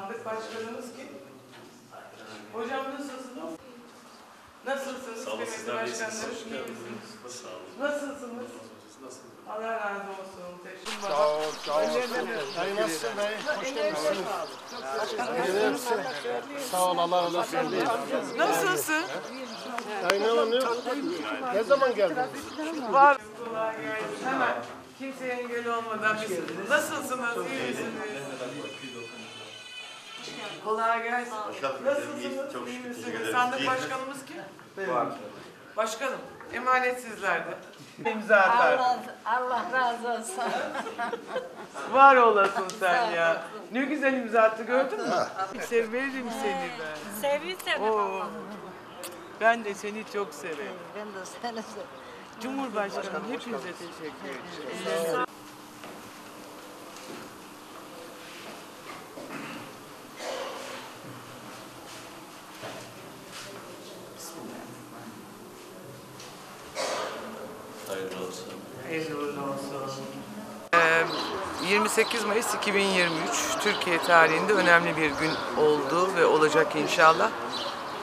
Sandık başkanımız kim? Hocam nasılsınız? Nasılsınız? Sağ olun, sizler de iyisiniz. Başkanlarım, iyi misiniz? Sağ olun. Nasılsınız? Allah razı olsun. Teşekkür ederim. Sağ ol, sağ ol. Dayı nasılsın dayı? Hoş geldin. Sağ ol, Allah razı olsun. Nasılsın? Dayı ne var ne yok? Ne zaman geldin? Var. Kolay gelsin. Hemen kimseye engel olmadan biz. Nasılsınız? İyi misiniz? Kolay gelsin. Nasılsınız? İyi misiniz? Sandık başkanımız kim? Var. Başkanım, emanet sizlerde. İmza atar. Allah razı olsun. Var olasın sen ya. Ne güzel imza attı, gördün mü? Severim seni ben. Sevi seni Oo. Allah. Ben de seni çok severim. Ben de seni seviyorum. Cumhurbaşkanım hepinize teşekkür ederim. Hayırlı olsun. Hayırlı olsun. 28 Mayıs 2023 Türkiye tarihinde önemli bir gün oldu ve olacak inşallah.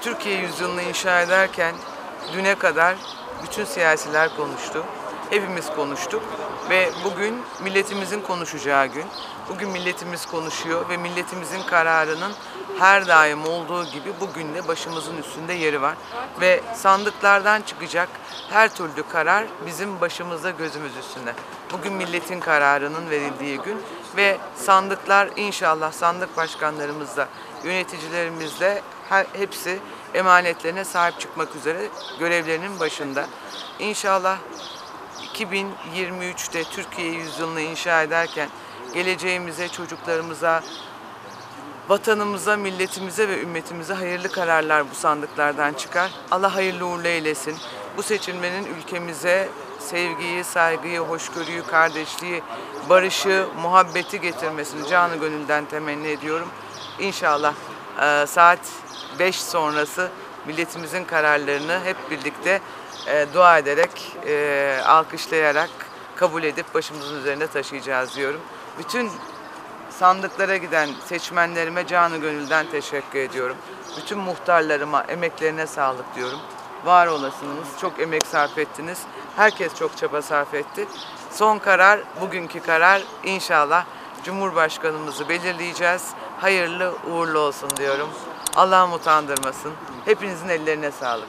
Türkiye yüzyılını inşa ederken düne kadar bütün siyasiler konuştu. Hepimiz konuştuk ve bugün milletimizin konuşacağı gün. Bugün milletimiz konuşuyor ve milletimizin kararının her daim olduğu gibi bugün de başımızın üstünde yeri var. Ve sandıklardan çıkacak her türlü karar bizim başımızda, gözümüz üstünde. Bugün milletin kararının verildiği gün ve sandıklar inşallah sandık başkanlarımızla, yöneticilerimizle hepsi emanetlerine sahip çıkmak üzere görevlerinin başında. İnşallah 2023'te Türkiye yüzyılını inşa ederken geleceğimize, çocuklarımıza, vatanımıza, milletimize ve ümmetimize hayırlı kararlar bu sandıklardan çıkar. Allah hayırlı uğurlu eylesin. Bu seçilmenin ülkemize sevgiyi, saygıyı, hoşgörüyü, kardeşliği, barışı, muhabbeti getirmesini canı gönülden temenni ediyorum. İnşallah saat 5 sonrası milletimizin kararlarını hep birlikte dua ederek, alkışlayarak kabul edip başımızın üzerine taşıyacağız diyorum. Bütün sandıklara giden seçmenlerime canı gönülden teşekkür ediyorum. Bütün muhtarlarıma emeklerine sağlık diyorum. Var olasınız, çok emek sarf ettiniz. Herkes çok çaba sarf etti. Son karar, bugünkü karar inşallah Cumhurbaşkanımızı belirleyeceğiz. Hayırlı uğurlu olsun diyorum. Allah'ım utandırmasın. Hepinizin ellerine sağlık.